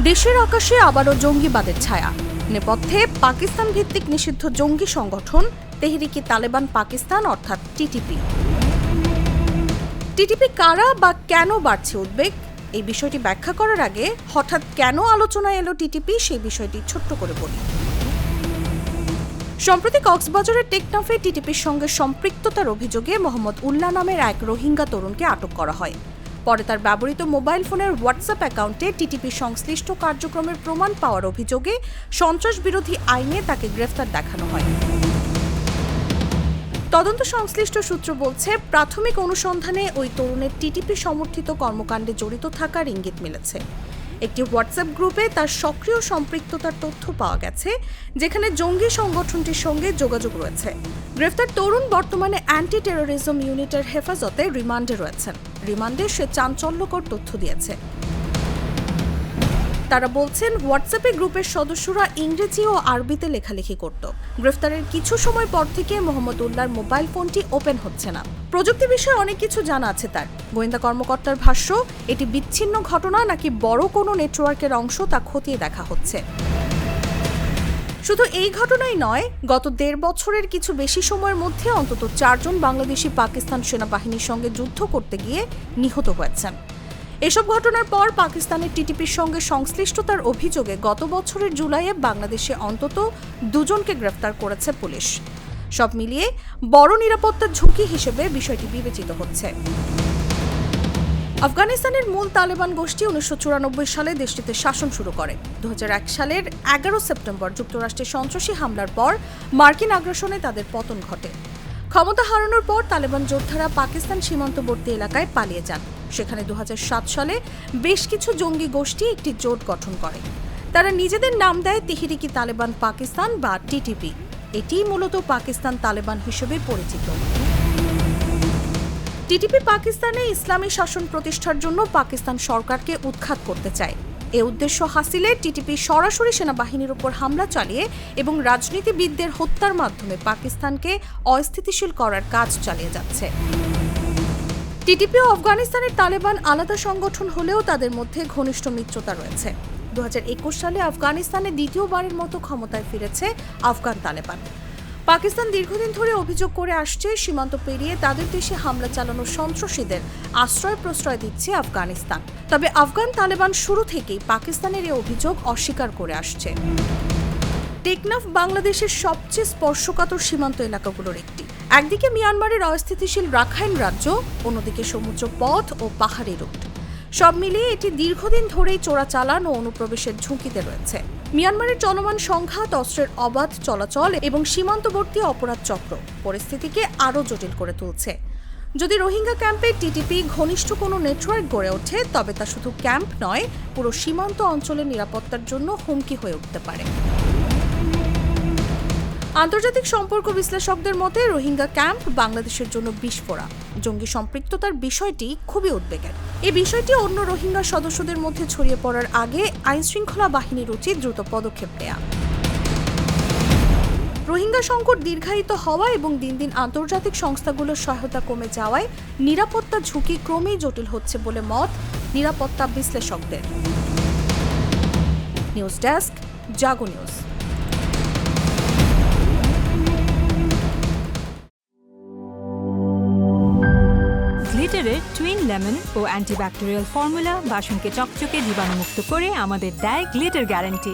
দেশের আকাশে আবারও জঙ্গিবাদের ছায়া। নেপথ্যে পাকিস্তান ভিত্তিক নিষিদ্ধ জঙ্গি সংগঠন তেহরিকে তালেবান পাকিস্তান অর্থাৎ টিটিপি। টিটিপি কারা বা কেন বাড়ছে উদ্বেগ, এই বিষয়টি ব্যাখ্যা করার আগে হঠাৎ কেন আলোচনায় এলো টিটিপি সেই বিষয়টি ছোট্ট করে বলি। সম্প্রতি কক্সবাজারের টেকনাফে টিটিপির সঙ্গে সম্পৃক্ততার অভিযোগে মোহাম্মদ উল্লাহ নামের এক রোহিঙ্গা তরুণকে আটক করা হয়। পরে তার ব্যবহৃত মোবাইল ফোনের হোয়াটসঅ্যাপ অ্যাকাউন্টে টিটিপি সংশ্লিষ্ট কার্যক্রমের প্রমাণ পাওয়ার অভিযোগে সন্ত্রাস বিরোধী আইনে তাকে গ্রেফতার দেখানো হয়। তদন্ত সংশ্লিষ্ট সূত্র বলছে, প্রাথমিক অনুসন্ধানে ওই তরুণের টিটিপি সমর্থিত কর্মকাণ্ডে জড়িত থাকার ইঙ্গিত মিলেছে। একটি হোয়াটসঅ্যাপ গ্রুপে তার সক্রিয় সম্পৃক্ততার তথ্য পাওয়া গেছে, যেখানে জঙ্গি সংগঠনটির সঙ্গে যোগাযোগ রয়েছে। গ্রেফতার তরুণ বর্তমানে অ্যান্টি টেরোরিজম ইউনিটের হেফাজতে রিমান্ডে রয়েছেন। রিমান্ডে সে চাঞ্চল্যকর তথ্য দিয়েছে। তারা বলছেন, হোয়াটসঅ্যাপে গ্রুপের সদস্যরা ইংরেজি ও আরবিতে লেখালেখি করত। গ্রেফতারের কিছু সময় পর থেকে মোহাম্মদ উল্লাহর মোবাইল ফোনটি ওপেন হচ্ছে না। প্রযুক্তি বিষয়ে অনেক কিছু জানা আছে তার। গোয়েন্দা কর্মকর্তার ভাষ্য, এটি বিচ্ছিন্ন ঘটনা নাকি বড় কোনো নেটওয়ার্কের অংশ তা খতিয়ে দেখা হচ্ছে। শুধু এই ঘটনাই নয়, গত ১.৫ বছরের কিছু বেশি সময়ের মধ্যে অন্তত ৪ জন বাংলাদেশি পাকিস্তান সেনাবাহিনীর সঙ্গে যুদ্ধ করতে গিয়ে নিহত হয়েছেন। এসব ঘটনার পর পাকিস্তানের টিটিপির সঙ্গে সংশ্লিষ্টতার অভিযোগে গত বছরের জুলাইয়ে বাংলাদেশে অন্তত ২ জনকে গ্রেফতার করেছে পুলিশ। সব মিলিয়ে বড় নিরাপত্তার ঝুঁকি হিসেবে বিষয়টি বিবেচিত হচ্ছে। আফগানিস্তানের মূল তালেবান গোষ্ঠী ১৯৯৪ সালে দেশটিতে শাসন শুরু করে। ২০০১ সালের ১১ সেপ্টেম্বর যুক্তরাষ্ট্রের সন্ত্রাসী হামলার পর মার্কিন আগ্রাসনে তাদের পতন ঘটে। ক্ষমতা হারানোর পর তালেবান যোদ্ধারা পাকিস্তান সীমান্তবর্তী এলাকায় পালিয়ে যান। সেখানে ২০০৭ সালে বেশ কিছু জঙ্গি গোষ্ঠী একটি জোট গঠন করে। তারা নিজেদের নাম দেয় তেহরিকে তালেবান পাকিস্তান বা টিটিপি। এটিই মূলত পাকিস্তান তালেবান হিসেবে পরিচিত। টিটিপি পাকিস্তানে ইসলামী শাসন প্রতিষ্ঠার জন্য পাকিস্তান সরকারকে উৎখাত করতে চায়। এ উদ্দেশ্য হাসিলে টিটিপি সরাসরি সেনাবাহিনীর উপর হামলা চালিয়ে এবং রাজনীতিবিদদের হত্যার মাধ্যমে পাকিস্তানকে অস্থিতিশীল করার কাজ চালিয়ে যাচ্ছে। টিটিপি ও আফগানিস্তানের তালেবান আলাদা সংগঠন হলেও তাদের মধ্যে ঘনিষ্ঠ মিত্রতা রয়েছে। ২০২১ সালে আফগানিস্তানে দ্বিতীয়বারের মতো ক্ষমতায় ফিরেছে আফগান তালেবান। পাকিস্তান দীর্ঘদিন ধরে অভিযোগ করে আসছে, সীমান্ত পেরিয়ে তাদের দেশে হামলা চালানো সন্ত্রাসীদের আশ্রয় প্রশ্রয় দিচ্ছে আফগানিস্তান। তবে আফগান তালেবান শুরু থেকেই পাকিস্তানের এই অভিযোগ অস্বীকার করে আসছে। টেকনাফ বাংলাদেশের সবচেয়ে স্পর্শকাতর সীমান্ত এলাকাগুলোর একটি। একদিকে মিয়ানমারের অস্থিতিশীল রাখাইন রাজ্য, অন্যদিকে সমুদ্র পথ ও পাহাড়ি রুট। সব মিলিয়ে এটি দীর্ঘদিন ধরেই চোরাচালান ও অনুপ্রবেশের ঝুঁকিতে রয়েছে। মিয়ানমারের চলমান সংঘাত, অস্ত্রের অবাধ চলাচল এবং সীমান্তবর্তী অপরাধ চক্র পরিস্থিতিকে আরও জটিল করে তুলছে। যদি রোহিঙ্গা ক্যাম্পে টিটিপি ঘনিষ্ঠ কোনো নেটওয়ার্ক গড়ে ওঠে, তবে তা শুধু ক্যাম্প নয়, পুরো সীমান্ত অঞ্চলের নিরাপত্তার জন্য হুমকি হয়ে উঠতে পারে। আন্তর্জাতিক সম্পর্ক বিশ্লেষকদের মতে, রোহিঙ্গা ক্যাম্প বাংলাদেশের জন্য বিস্ফোরা। জঙ্গি সম্পৃক্ততার বিষয়টি খুবই উদ্বেগের। এই বিষয়টি অন্য রোহিঙ্গা সদস্যদের মধ্যে ছড়িয়ে পড়ার আগে আইনশৃঙ্খলা বাহিনীর উচিত দ্রুত পদক্ষেপ নেওয়া। রোহিঙ্গা সংকট দীর্ঘায়িত হওয়া এবং দিন দিন আন্তর্জাতিক সংস্থাগুলোর সহায়তা কমে যাওয়ায় নিরাপত্তা ঝুঁকি ক্রমেই জটিল হচ্ছে বলে মত নিরাপত্তা বিশ্লেষকদের। নিউজ ডেস্ক, জাগো নিউজ। গ্লিটারের টুইন লেমন ও অ্যান্টিব্যাকটেরিয়াল ফর্মুলা বাসনকে চকচকে জীবাণুমুক্ত করে আমাদের দেয় গ্লিটার গ্যারান্টি।